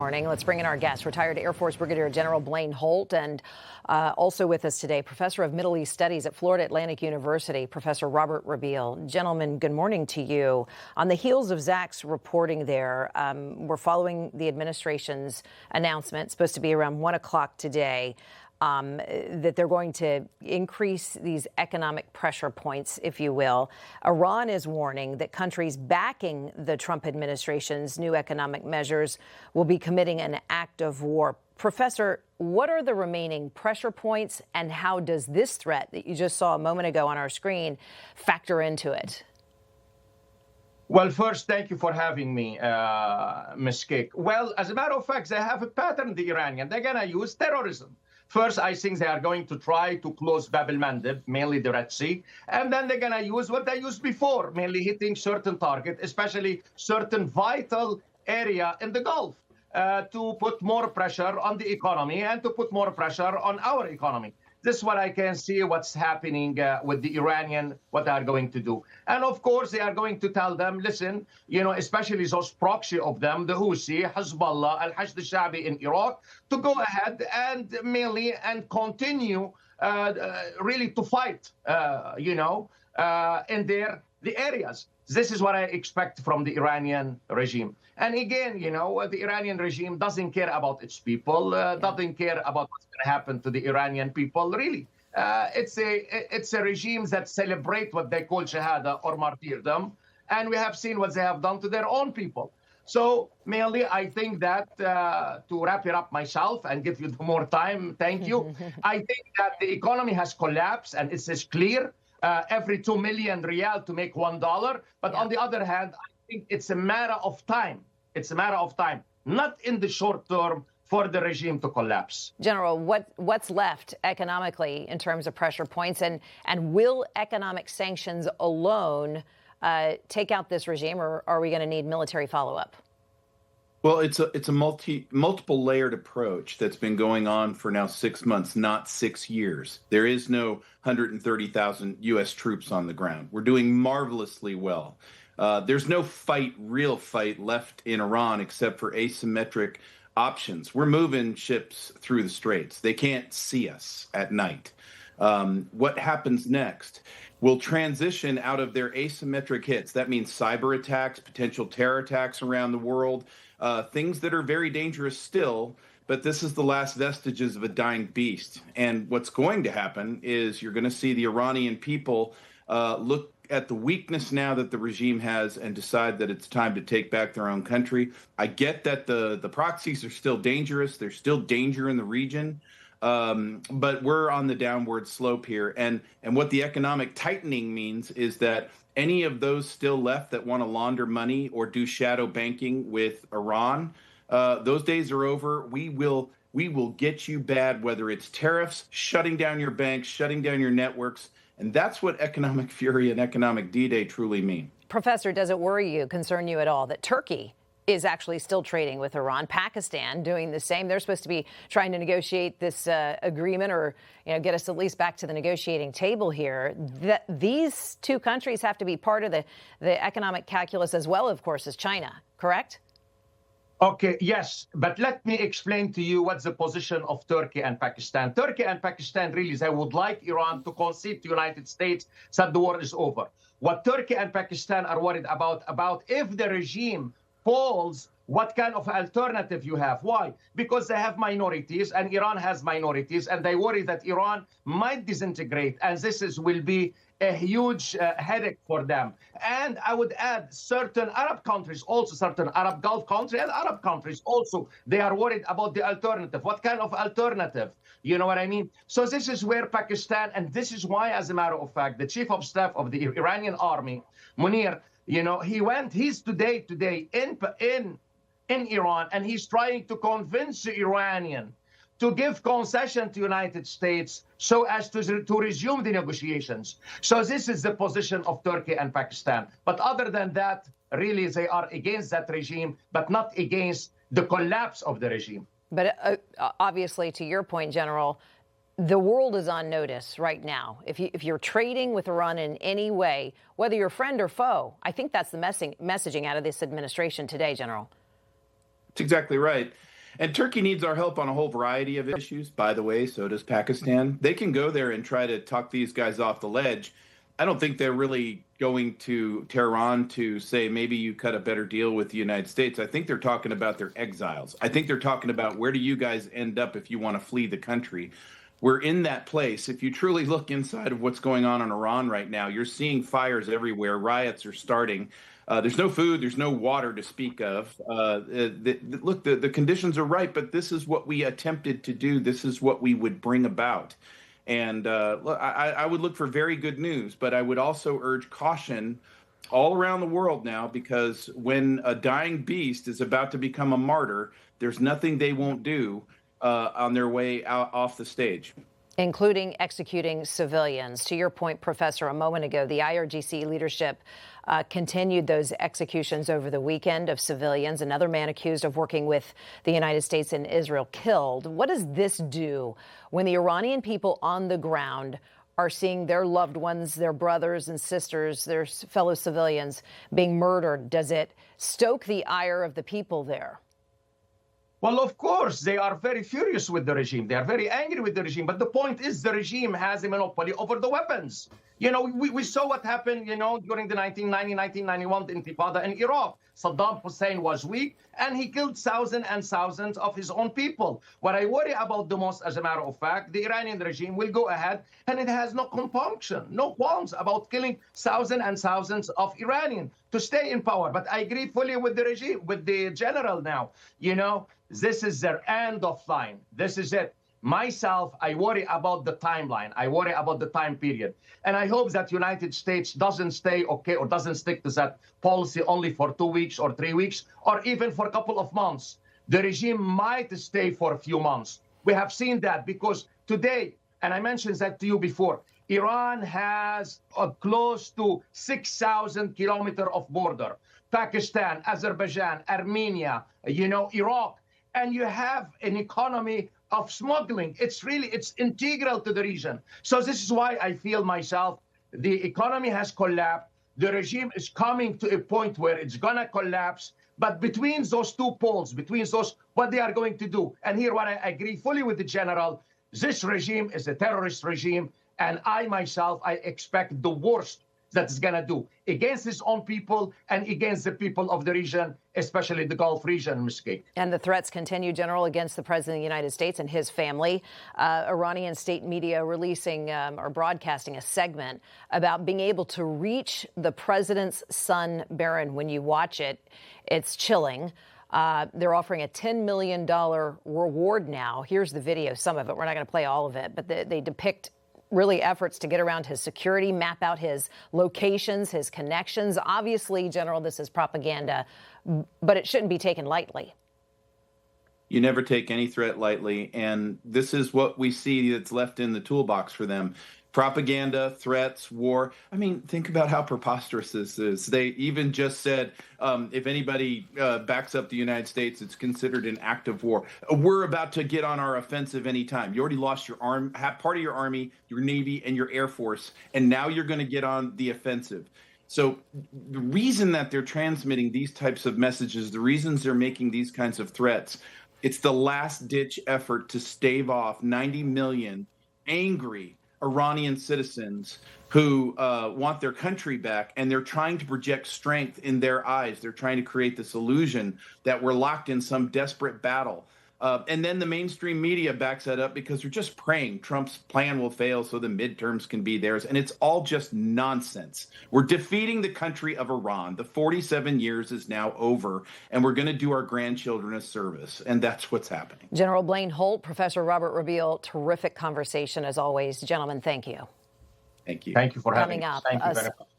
Morning. Let's bring in our guest, retired Air Force Brigadier General Blaine Holt, and also with us today, Professor of Middle East Studies at Florida Atlantic University, Professor Robert Rabil. Gentlemen, good morning to you. On the heels of Zach's reporting there, we're following the administration's announcement, supposed to be around 1 o'clock today, that they're going to increase these economic pressure points, if you will. Iran is warning that countries backing the Trump administration's new economic measures will be committing an act of war. Professor, what are the remaining pressure points, and how does this threat that you just saw a moment ago on our screen factor into it? Well, first, thank you for having me, Ms. Kick. Well, as a matter of fact, they have a pattern, the Iranian. They're going to use terrorism. First, I think they are going to try to close Bab el-Mandeb, mainly the Red Sea, and then they're going to use what they used before, mainly hitting certain target, especially certain vital area in the Gulf, to put more pressure on the economy and to put more pressure on our economy. This is what I can see what's happening with the Iranian, what they are going to do. And of course, they are going to tell them, listen, you know, especially those proxy of them, the Houthi, Hezbollah, Al-Hashd al-Sha'bi in Iraq, to go ahead and mainly and continue really to fight, in the areas. This is what I expect from the Iranian regime. And again, you know, the Iranian regime doesn't care about its people, doesn't care about what's going to happen to the Iranian people, really. It's a regime that celebrate what they call shahada or martyrdom. And we have seen what they have done to their own people. So mainly, I think that to wrap it up myself and give you more time, thank you. I think that the economy has collapsed, and it's as clear. Every 2 million riyal to make $1. But on the other hand, I think it's a matter of time. It's a matter of time, not in the short term, for the regime to collapse. General, what's left economically in terms of pressure points, and will economic sanctions alone take out this regime, or are we going to need military follow-up? Well, it's a multiple layered approach that's been going on for now 6 months, not 6 years. There is no 130,000 U.S. troops on the ground. We're doing marvelously well. There's no real fight left in Iran except for asymmetric options. We're moving ships through the straits. They can't see us at night. What happens next? We'll transition out of their asymmetric hits. That means cyber attacks, potential terror attacks around the world, things that are very dangerous still, but this is the last vestiges of a dying beast. And what's going to happen is you're going to see the Iranian people look at the weakness now that the regime has and decide that it's time to take back their own country. I get that the proxies are still dangerous. There's still danger in the region. But we're on the downward slope here. And what the economic tightening means is that any of those still left that want to launder money or do shadow banking with Iran, those days are over. We will get you bad, whether it's tariffs, shutting down your banks, shutting down your networks. And that's what economic fury and economic D-Day truly mean. Professor, does it worry you, concern you at all, that Turkey is actually still trading with Iran, Pakistan doing the same? They're supposed to be trying to negotiate this agreement, or get us at least back to the negotiating table here. These two countries have to be part of the economic calculus as well, of course, as China, correct? Okay, yes, but let me explain to you what's the position of Turkey and Pakistan. Turkey and Pakistan really, they would like Iran to concede to the United States that the war is over. What Turkey and Pakistan are worried about if the regime falls, what kind of alternative you have. Why? Because they have minorities, and Iran has minorities, and they worry that Iran might disintegrate, and will be a huge headache for them. And I would add certain Arab countries, also certain Arab Gulf countries and Arab countries also, they are worried about the alternative. What kind of alternative? You know what I mean? So this is where Pakistan, and this is why, as a matter of fact, the chief of staff of the Iranian army, Munir, he's today in Iran, and he's trying to convince the Iranian to give concession to United States so as to resume the negotiations. So this is the position of Turkey and Pakistan. But other than that, really, they are against that regime, but not against the collapse of the regime. But obviously, to your point, General, the world is on notice right now. If you're trading with Iran in any way, whether you're friend or foe, I think that's the messaging out of this administration today, General. That's exactly right. And Turkey needs our help on a whole variety of issues, by the way. So does Pakistan. They can go there and try to talk these guys off the ledge. I don't think they're really going to Tehran to say maybe you cut a better deal with the United States. I think they're talking about their exiles. I think they're talking about where do you guys end up if you want to flee the country. We're in that place. If you truly look inside of what's going on in Iran right now, you're seeing fires everywhere. Riots are starting. There's no food. There's no water to speak of. Look, the conditions are right, but this is what we attempted to do. This is what we would bring about. And I would look for very good news, but I would also urge caution all around the world now, because when a dying beast is about to become a martyr, there's nothing they won't do on their way out off the stage. Including executing civilians. To your point, Professor, a moment ago, the IRGC leadership continued those executions over the weekend of civilians. Another man accused of working with the United States and Israel killed. What does this do when the Iranian people on the ground are seeing their loved ones, their brothers and sisters, their fellow civilians being murdered? Does it stoke the ire of the people there? Well, of course, they are very furious with the regime. They are very angry with the regime. But the point is the regime has a monopoly over the weapons. You know, we saw what happened, you know, during the 1990, 1991 Intifada in Iraq. Saddam Hussein was weak, and he killed thousands and thousands of his own people. What I worry about the most, as a matter of fact, the Iranian regime will go ahead, and it has no compunction, no qualms about killing thousands and thousands of Iranians to stay in power. But I agree fully with the regime, with the general now. You know, this is their end of line. This is it. Myself, I worry about the timeline. I worry about the time period. And I hope that United States doesn't stay okay or doesn't stick to that policy only for 2 weeks or 3 weeks or even for a couple of months. The regime might stay for a few months. We have seen that because today, and I mentioned that to you before, Iran has close to 6,000 kilometers of border. Pakistan, Azerbaijan, Armenia, you know, Iraq. And you have an economy of smuggling. It's integral to the region. So this is why I feel myself, the economy has collapsed. The regime is coming to a point where it's going to collapse. But between those two poles, between those, what they are going to do. And here, what I agree fully with the general, this regime is a terrorist regime. And I myself, I expect the worst that it's going to do against its own people and against the people of the region, especially the Gulf region, Ms. Kate. And the threats continue, General, against the President of the United States and his family. Iranian state media releasing or broadcasting a segment about being able to reach the president's son, Barron. When you watch it, it's chilling. They're offering a $10 million reward now. Here's the video, some of it. We're not going to play all of it, but they depict really efforts to get around his security, map out his locations, his connections. Obviously, General, this is propaganda, but it shouldn't be taken lightly. You never take any threat lightly, and this is what we see that's left in the toolbox for them. Propaganda, threats, war. I mean, think about how preposterous this is. They even just said if anybody backs up the United States, it's considered an act of war. We're about to get on our offensive anytime. You already lost your part of your army, your Navy, and your Air Force, and now you're going to get on the offensive. So the reason that they're transmitting these types of messages, the reasons they're making these kinds of threats, it's the last-ditch effort to stave off 90 million angry Iranian citizens who want their country back, and they're trying to project strength in their eyes. They're trying to create this illusion that we're locked in some desperate battle. And then the mainstream media backs that up because they're just praying Trump's plan will fail so the midterms can be theirs. And it's all just nonsense. We're defeating the country of Iran. The 47 years is now over, and we're going to do our grandchildren a service. And that's what's happening. General Blaine Holt, Professor Robert Rabil, terrific conversation as always. Gentlemen, thank you. Thank you. Thank you for having us. Thank you very much.